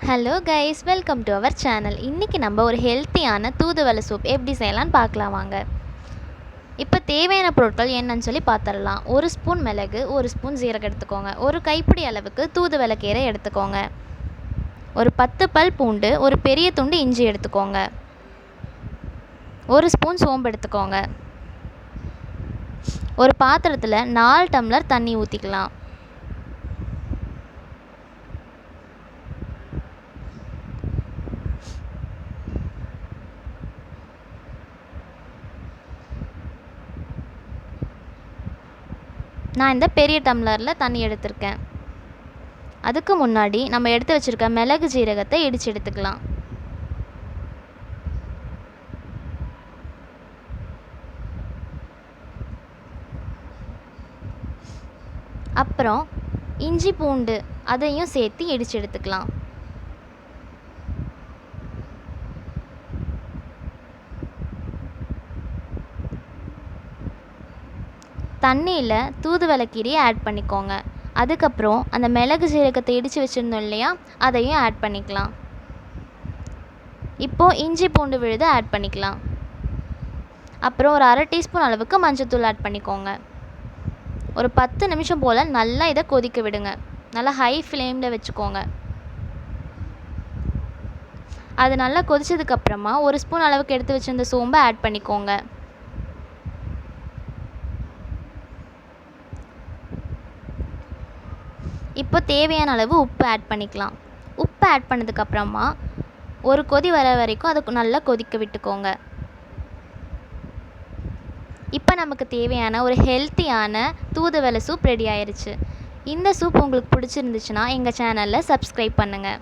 Hello guys, welcome to our channel. இன்றைக்கி நம்ம ஒரு ஹெல்த்தியான தூதுவளை சூப் எப்படி செய்யலான்னு பார்க்கலாம் வாங்க. இப்போ தேவையான பொருட்கள் என்னன்னு சொல்லி பார்த்துடலாம். 1 ஸ்பூன் மிளகு, 1 ஸ்பூன் ஜீரகம் எடுத்துக்கோங்க. ஒரு கைப்பிடி அளவுக்கு தூதுவளை கீரை எடுத்துக்கோங்க. ஒரு 10 பல் பூண்டு, ஒரு பெரிய துண்டு இஞ்சி எடுத்துக்கோங்க. 1 ஸ்பூன் சோம்பு எடுத்துக்கோங்க. ஒரு பாத்திரத்தில் 4 டம்ளர் தண்ணி ஊற்றிக்கலாம். நான் இந்த பெரிய டம்ளரில் தண்ணி எடுத்திருக்கேன். அதுக்கு முன்னாடி நம்ம எடுத்து வச்சுருக்க மிளகு ஜீரகத்தை இடித்து எடுத்துக்கலாம். அப்புறம் இஞ்சி பூண்டு அதையும் சேர்த்து இடித்து எடுத்துக்கலாம். தண்ணியில் தூதுவளை கீரையை ஆட் பண்ணிக்கோங்க. அதுக்கப்புறம் அந்த மிளகு சீரகத்தை இடித்து வச்சுருந்தோம் இல்லையா, அதையும் ஆட் பண்ணிக்கலாம். இப்போது இஞ்சி பூண்டு விழுதை ஆட் பண்ணிக்கலாம். அப்புறம் ஒரு 1/2 டீஸ்பூன் அளவுக்கு மஞ்சள்தூள் ஆட் பண்ணிக்கோங்க. ஒரு 10 நிமிஷம் போல் நல்லா இதை கொதிக்க விடுங்க. நல்லா ஹை ஃப்ளேமில் வச்சுக்கோங்க. அது நல்லா கொதிச்சதுக்கப்புறமா 1 ஸ்பூன் அளவுக்கு எடுத்து வச்சுருந்த சோம்பை ஆட் பண்ணிக்கோங்க. இப்போ தேவையான அளவு உப்பு ஆட் பண்ணிக்கலாம். உப்பு ஆட் பண்ணதுக்கப்புறமா ஒரு கொதி வர வரைக்கும் அதை நல்லா கொதிக்க விட்டுக்கோங்க. இப்போ நமக்கு தேவையான ஒரு ஹெல்த்தியான தூதுவளை சூப் ரெடி ஆயிடுச்சு. இந்த சூப் உங்களுக்கு பிடிச்சிருந்துச்சுன்னா எங்கள் சேனலில் சப்ஸ்கிரைப் பண்ணுங்கள்.